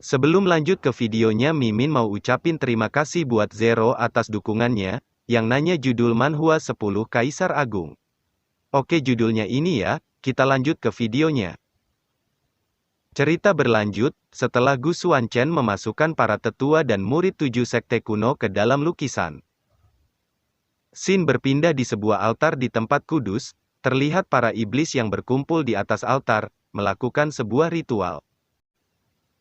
Sebelum lanjut ke videonya, Mimin mau ucapin terima kasih buat Zero atas dukungannya, yang nanya judul manhwa 10 Kaisar Agung. Oke, judulnya ini ya, kita lanjut ke videonya. Cerita berlanjut, setelah Gu Xuanchen memasukkan para tetua dan murid 7 sekte kuno ke dalam lukisan. Sin berpindah di sebuah altar di tempat kudus, terlihat para iblis yang berkumpul di atas altar, melakukan sebuah ritual.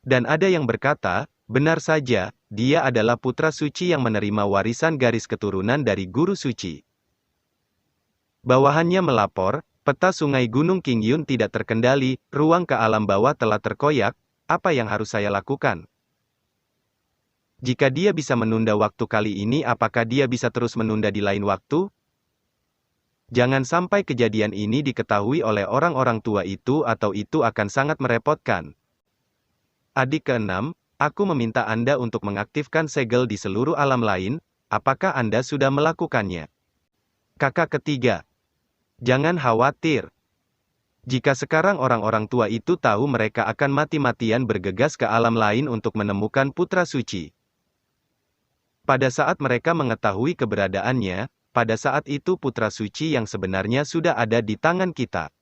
Dan ada yang berkata, benar saja, dia adalah putra suci yang menerima warisan garis keturunan dari guru suci. Bawahannya melapor, peta sungai Gunung Qingyun tidak terkendali, ruang ke alam bawah telah terkoyak, apa yang harus saya lakukan? Jika dia bisa menunda waktu kali ini, apakah dia bisa terus menunda di lain waktu? Jangan sampai kejadian ini diketahui oleh orang-orang tua itu atau itu akan sangat merepotkan. Adik ke-6, aku meminta Anda untuk mengaktifkan segel di seluruh alam lain, apakah Anda sudah melakukannya? Kakak ketiga, jangan khawatir. Jika sekarang orang-orang tua itu tahu, mereka akan mati-matian bergegas ke alam lain untuk menemukan putra suci. Pada saat mereka mengetahui keberadaannya, pada saat itu putra suci yang sebenarnya sudah ada di tangan kita.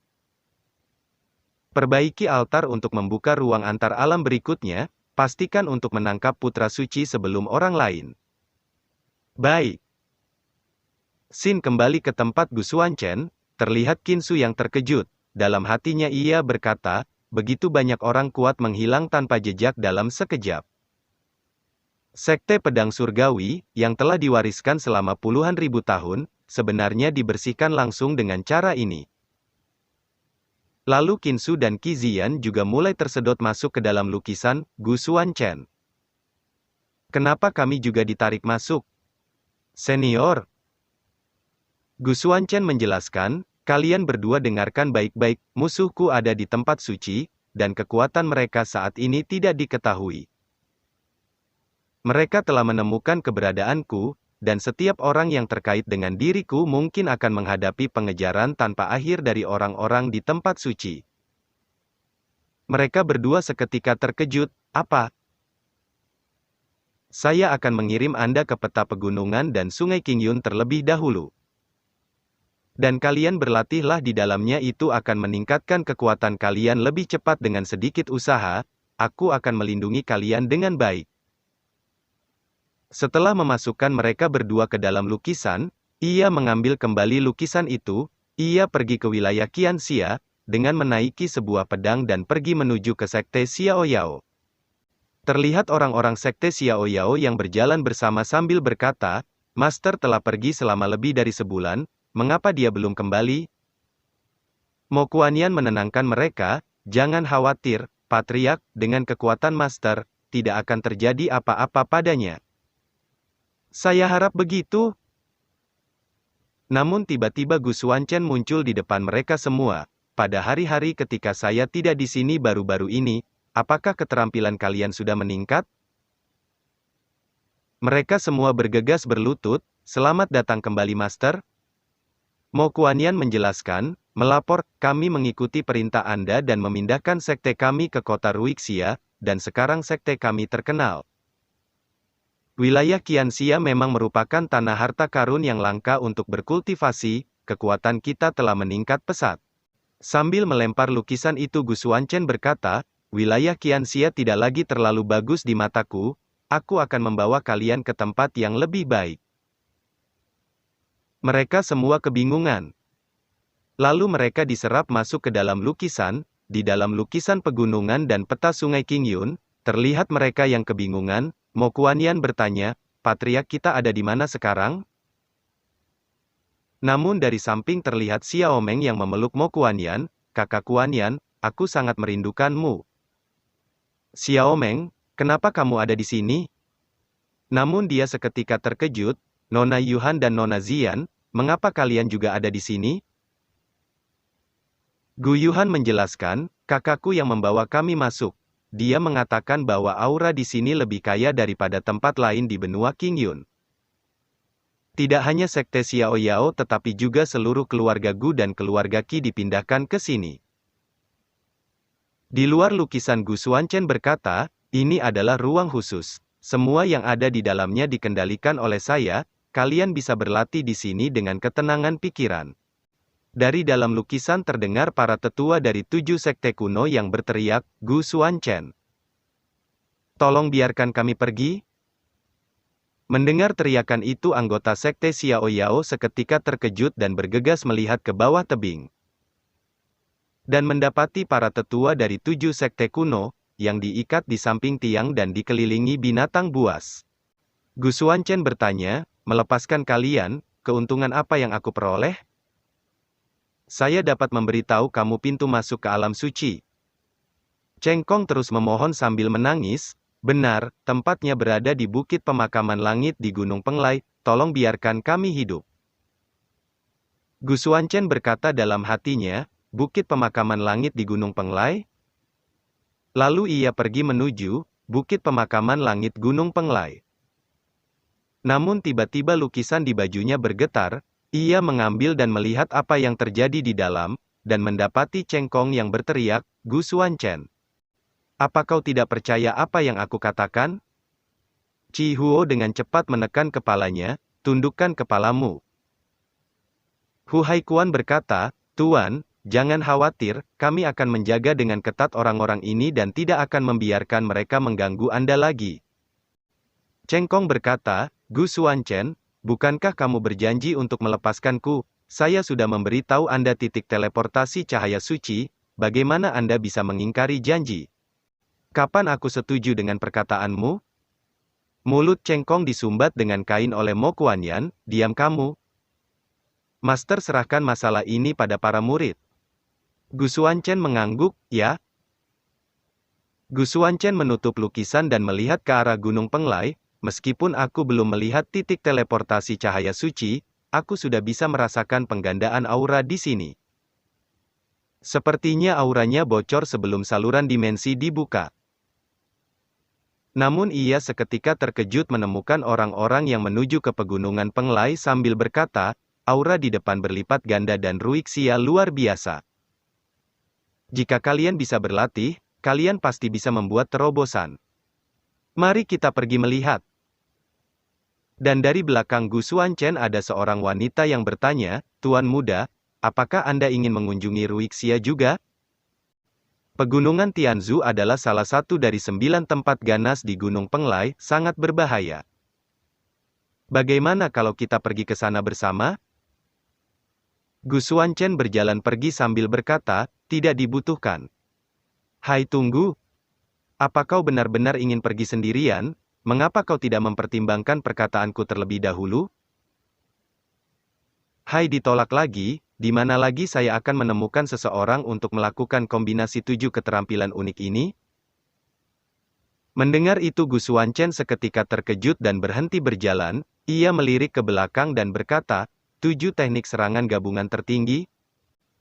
Perbaiki altar untuk membuka ruang antar alam berikutnya, pastikan untuk menangkap putra suci sebelum orang lain. Baik. Sin kembali ke tempat Gu Xuanchen, terlihat Qinsu yang terkejut. Dalam hatinya ia berkata, begitu banyak orang kuat menghilang tanpa jejak dalam sekejap. Sekte Pedang Surgawi, yang telah diwariskan selama puluhan ribu tahun, sebenarnya dibersihkan langsung dengan cara ini. Lalu Qinsu dan Qi Ziyan juga mulai tersedot masuk ke dalam lukisan Gu Xuanchen. Kenapa kami juga ditarik masuk? Senior. Gu Xuanchen menjelaskan, kalian berdua dengarkan baik-baik, musuhku ada di tempat suci, dan kekuatan mereka saat ini tidak diketahui. Mereka telah menemukan keberadaanku, dan setiap orang yang terkait dengan diriku mungkin akan menghadapi pengejaran tanpa akhir dari orang-orang di tempat suci. Mereka berdua seketika terkejut, apa? Saya akan mengirim Anda ke peta pegunungan dan sungai Qingyun terlebih dahulu. Dan kalian berlatihlah di dalamnya, itu akan meningkatkan kekuatan kalian lebih cepat dengan sedikit usaha, aku akan melindungi kalian dengan baik. Setelah memasukkan mereka berdua ke dalam lukisan, ia mengambil kembali lukisan itu, ia pergi ke wilayah Qianxia, dengan menaiki sebuah pedang dan pergi menuju ke sekte Xiaoyao. Terlihat orang-orang sekte Xiaoyao yang berjalan bersama sambil berkata, Master telah pergi selama lebih dari sebulan, mengapa dia belum kembali? Mo Kuanyan menenangkan mereka, jangan khawatir, Patriark, dengan kekuatan Master, tidak akan terjadi apa-apa padanya. Saya harap begitu. Namun tiba-tiba Gu Xuanchen muncul di depan mereka semua. Pada hari-hari ketika saya tidak di sini baru-baru ini, apakah keterampilan kalian sudah meningkat? Mereka semua bergegas berlutut, selamat datang kembali Master. Mo Kuanyan menjelaskan, melapor, kami mengikuti perintah Anda dan memindahkan sekte kami ke kota Ruixia, dan sekarang sekte kami terkenal. Wilayah Qianxia memang merupakan tanah harta karun yang langka untuk berkultivasi, kekuatan kita telah meningkat pesat. Sambil melempar lukisan itu Gu Xuanchen berkata, wilayah Qianxia tidak lagi terlalu bagus di mataku, aku akan membawa kalian ke tempat yang lebih baik. Mereka semua kebingungan. Lalu mereka diserap masuk ke dalam lukisan, di dalam lukisan pegunungan dan peta sungai Qingyun, terlihat mereka yang kebingungan. Mo Kuanyan bertanya, Patriark kita ada di mana sekarang? Namun dari samping terlihat Xiao Meng yang memeluk Mo Kuanyan, kakak Kuanyan, aku sangat merindukanmu. Xiao Meng, kenapa kamu ada di sini? Namun dia seketika terkejut, Nona Yuhan dan Nona Ziyan, mengapa kalian juga ada di sini? Gu Yuhan menjelaskan, kakakku yang membawa kami masuk. Dia mengatakan bahwa aura di sini lebih kaya daripada tempat lain di benua Qingyun. Tidak hanya sekte Xiaoyao tetapi juga seluruh keluarga Gu dan keluarga Qi dipindahkan ke sini. Di luar lukisan Gu Xuanchen berkata, Ini adalah ruang khusus. Semua yang ada di dalamnya dikendalikan oleh saya, kalian bisa berlatih di sini dengan ketenangan pikiran. Dari dalam lukisan terdengar para tetua dari 7 sekte kuno yang berteriak, Gu Xuanchen. Tolong biarkan kami pergi. Mendengar teriakan itu anggota sekte Xiao Yao seketika terkejut dan bergegas melihat ke bawah tebing. Dan mendapati para tetua dari 7 sekte kuno, yang diikat di samping tiang dan dikelilingi binatang buas. Gu Xuanchen bertanya, melepaskan kalian, keuntungan apa yang aku peroleh? Saya dapat memberitahu kamu pintu masuk ke alam suci. Cheng Kong terus memohon sambil menangis, benar, tempatnya berada di Bukit Pemakaman Langit di Gunung Penglai, tolong biarkan kami hidup. Gu Xuanchen berkata dalam hatinya, Bukit Pemakaman Langit di Gunung Penglai? Lalu ia pergi menuju Bukit Pemakaman Langit Gunung Penglai. Namun tiba-tiba lukisan di bajunya bergetar, ia mengambil dan melihat apa yang terjadi di dalam, dan mendapati Cheng Kong yang berteriak, Gu Xuanchen. Apa kau tidak percaya apa yang aku katakan? Chi Huo dengan cepat menekan kepalanya, tundukkan kepalamu. Hu Haikuan berkata, Tuan, jangan khawatir, kami akan menjaga dengan ketat orang-orang ini dan tidak akan membiarkan mereka mengganggu Anda lagi. Cheng Kong berkata, Gu Xuanchen, bukankah kamu berjanji untuk melepaskanku? Saya sudah memberitahu Anda titik teleportasi cahaya suci, bagaimana Anda bisa mengingkari janji? Kapan aku setuju dengan perkataanmu? Mulut Cheng Kong disumbat dengan kain oleh Mo Kuanyan, diam kamu. Master serahkan masalah ini pada para murid. Gu Xuanchen mengangguk, ya. Gu Xuanchen menutup lukisan dan melihat ke arah Gunung Penglai, meskipun aku belum melihat titik teleportasi cahaya suci, aku sudah bisa merasakan penggandaan aura di sini. Sepertinya auranya bocor sebelum saluran dimensi dibuka. Namun ia seketika terkejut menemukan orang-orang yang menuju ke pegunungan Penglai sambil berkata, aura di depan berlipat ganda dan ruiksia luar biasa. Jika kalian bisa berlatih, kalian pasti bisa membuat terobosan. Mari kita pergi melihat. Dan dari belakang Gu Xuanchen ada seorang wanita yang bertanya, Tuan muda, apakah Anda ingin mengunjungi ruiksia juga? Pegunungan Tianzu adalah salah satu dari 9 tempat ganas di Gunung Penglai, sangat berbahaya. Bagaimana kalau kita pergi ke sana bersama? Gu Xuanchen berjalan pergi sambil berkata, tidak dibutuhkan. Hai tunggu. Apa kau benar-benar ingin pergi sendirian? Mengapa kau tidak mempertimbangkan perkataanku terlebih dahulu? Hai ditolak lagi, di mana lagi saya akan menemukan seseorang untuk melakukan kombinasi 7 keterampilan unik ini? Mendengar itu Gu Xuanchen seketika terkejut dan berhenti berjalan, ia melirik ke belakang dan berkata, 7 teknik serangan gabungan tertinggi?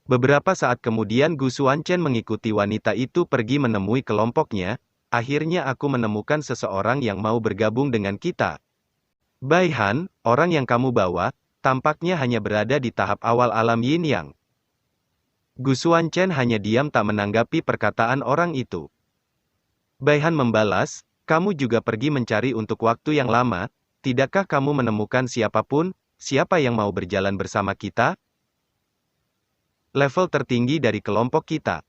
Beberapa saat kemudian Gu Xuanchen mengikuti wanita itu pergi menemui kelompoknya, akhirnya aku menemukan seseorang yang mau bergabung dengan kita. Bai Han, orang yang kamu bawa, tampaknya hanya berada di tahap awal alam Yin Yang. Gu Xuanchen hanya diam tak menanggapi perkataan orang itu. Bai Han membalas, kamu juga pergi mencari untuk waktu yang lama, tidakkah kamu menemukan siapapun, siapa yang mau berjalan bersama kita? Level tertinggi dari kelompok kita.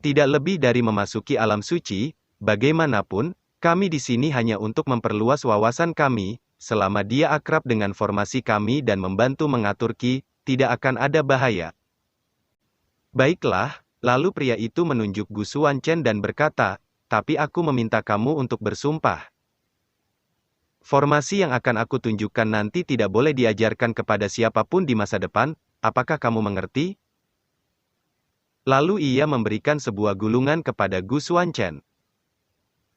Tidak lebih dari memasuki alam suci, bagaimanapun, kami di sini hanya untuk memperluas wawasan kami, selama dia akrab dengan formasi kami dan membantu mengatur Ki, tidak akan ada bahaya. Baiklah, lalu pria itu menunjuk Gu Xuanchen dan berkata, tapi aku meminta kamu untuk bersumpah. Formasi yang akan aku tunjukkan nanti tidak boleh diajarkan kepada siapapun di masa depan, apakah kamu mengerti? Lalu ia memberikan sebuah gulungan kepada Gu Xuanchen.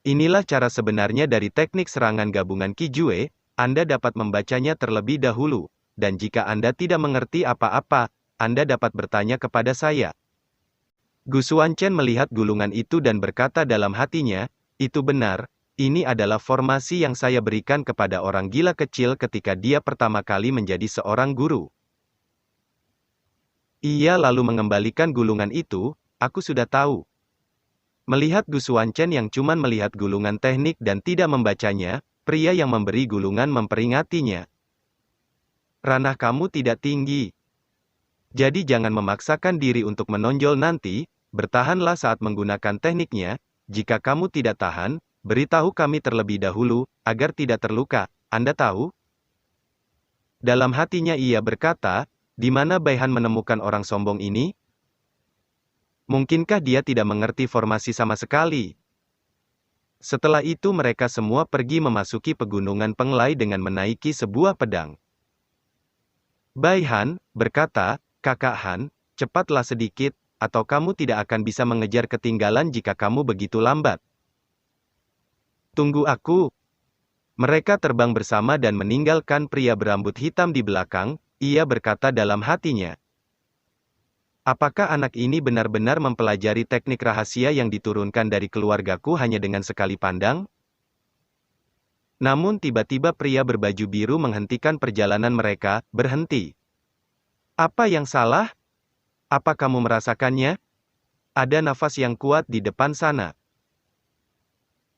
Inilah cara sebenarnya dari teknik serangan gabungan Qi Jue, Anda dapat membacanya terlebih dahulu, dan jika Anda tidak mengerti apa-apa, Anda dapat bertanya kepada saya. Gu Xuanchen melihat gulungan itu dan berkata dalam hatinya, itu benar, ini adalah formasi yang saya berikan kepada orang gila kecil ketika dia pertama kali menjadi seorang guru. Ia lalu mengembalikan gulungan itu, aku sudah tahu. Melihat Gu Xuanchen yang cuman melihat gulungan teknik dan tidak membacanya, pria yang memberi gulungan memperingatinya. Ranah kamu tidak tinggi. Jadi jangan memaksakan diri untuk menonjol nanti, bertahanlah saat menggunakan tekniknya. Jika kamu tidak tahan, beritahu kami terlebih dahulu, agar tidak terluka, Anda tahu? Dalam hatinya ia berkata, di mana Baihan menemukan orang sombong ini? Mungkinkah dia tidak mengerti formasi sama sekali? Setelah itu mereka semua pergi memasuki pegunungan Penglai dengan menaiki sebuah pedang. Baihan berkata, Kakak Han, cepatlah sedikit, atau kamu tidak akan bisa mengejar ketinggalan jika kamu begitu lambat. Tunggu aku. Mereka terbang bersama dan meninggalkan pria berambut hitam di belakang. Ia berkata dalam hatinya. Apakah anak ini benar-benar mempelajari teknik rahasia yang diturunkan dari keluargaku hanya dengan sekali pandang? Namun tiba-tiba pria berbaju biru menghentikan perjalanan mereka, berhenti. Apa yang salah? Apa kamu merasakannya? Ada nafas yang kuat di depan sana.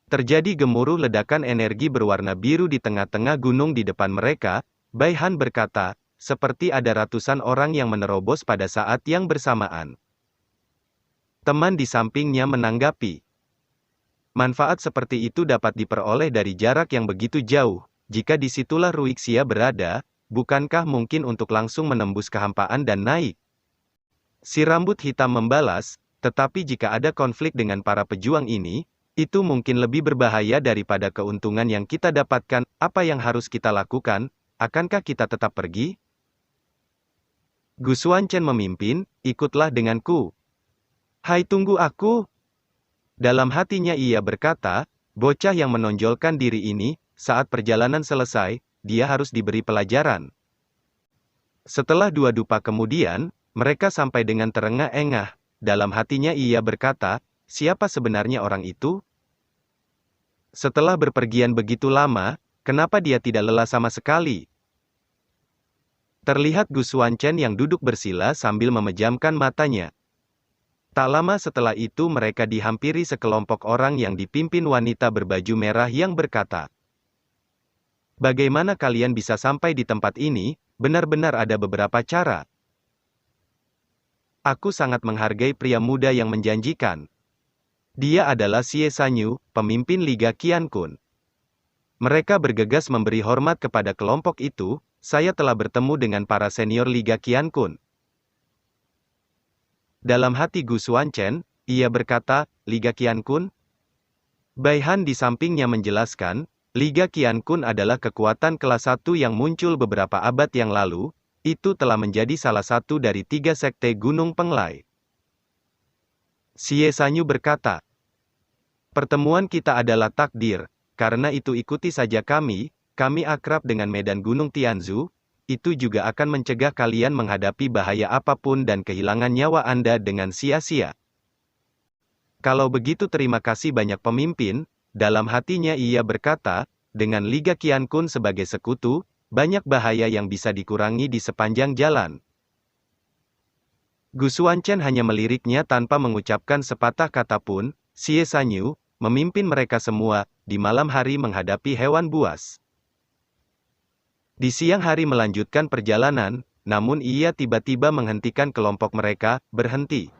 Terjadi gemuruh ledakan energi berwarna biru di tengah-tengah gunung di depan mereka. Baihan berkata, seperti ada ratusan orang yang menerobos pada saat yang bersamaan. Teman di sampingnya menanggapi. Manfaat seperti itu dapat diperoleh dari jarak yang begitu jauh. Jika disitulah Ruixia berada, bukankah mungkin untuk langsung menembus kehampaan dan naik? Si rambut hitam membalas, tetapi jika ada konflik dengan para pejuang ini, itu mungkin lebih berbahaya daripada keuntungan yang kita dapatkan. Apa yang harus kita lakukan? Akankah kita tetap pergi? Gu Xuanchen memimpin, ikutlah denganku. Hai, tunggu aku. Dalam hatinya ia berkata, bocah yang menonjolkan diri ini, saat perjalanan selesai, dia harus diberi pelajaran. Setelah 2 dupa kemudian, mereka sampai dengan terengah-engah. Dalam hatinya ia berkata, siapa sebenarnya orang itu? Setelah berpergian begitu lama, kenapa dia tidak lelah sama sekali? Terlihat Gu Xuanchen yang duduk bersila sambil memejamkan matanya. Tak lama setelah itu mereka dihampiri sekelompok orang yang dipimpin wanita berbaju merah yang berkata, bagaimana kalian bisa sampai di tempat ini? Benar-benar ada beberapa cara. Aku sangat menghargai pria muda yang menjanjikan. Dia adalah Xie Sanyu, pemimpin Liga Qiankun. Mereka bergegas memberi hormat kepada kelompok itu. Saya telah bertemu dengan para senior Liga Qiankun. Dalam hati Gu Xuanchen, ia berkata, Liga Qiankun? Baihan di sampingnya menjelaskan, Liga Qiankun adalah kekuatan kelas 1 yang muncul beberapa abad yang lalu. Itu telah menjadi salah satu dari 3 sekte Gunung Penglai. Xie Sanyu berkata, pertemuan kita adalah takdir, karena itu ikuti saja kami akrab dengan medan Gunung Tianzu, itu juga akan mencegah kalian menghadapi bahaya apapun dan kehilangan nyawa Anda dengan sia-sia. Kalau begitu terima kasih banyak pemimpin, dalam hatinya ia berkata, dengan Liga Qiankun sebagai sekutu, banyak bahaya yang bisa dikurangi di sepanjang jalan. Gu Xuanchen hanya meliriknya tanpa mengucapkan sepatah kata pun. Xie Sanyu, memimpin mereka semua, di malam hari menghadapi hewan buas. Di siang hari melanjutkan perjalanan, namun ia tiba-tiba menghentikan kelompok mereka, berhenti.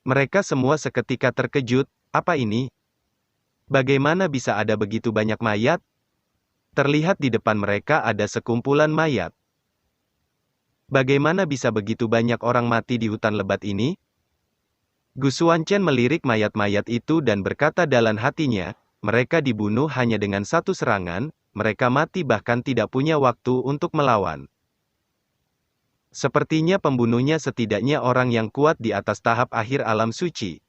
Mereka semua seketika terkejut, apa ini? Bagaimana bisa ada begitu banyak mayat? Terlihat di depan mereka ada sekumpulan mayat. Bagaimana bisa begitu banyak orang mati di hutan lebat ini? Gu Xuanchen melirik mayat-mayat itu dan berkata dalam hatinya, mereka dibunuh hanya dengan satu serangan, mereka mati bahkan tidak punya waktu untuk melawan. Sepertinya pembunuhnya setidaknya orang yang kuat di atas tahap akhir alam suci.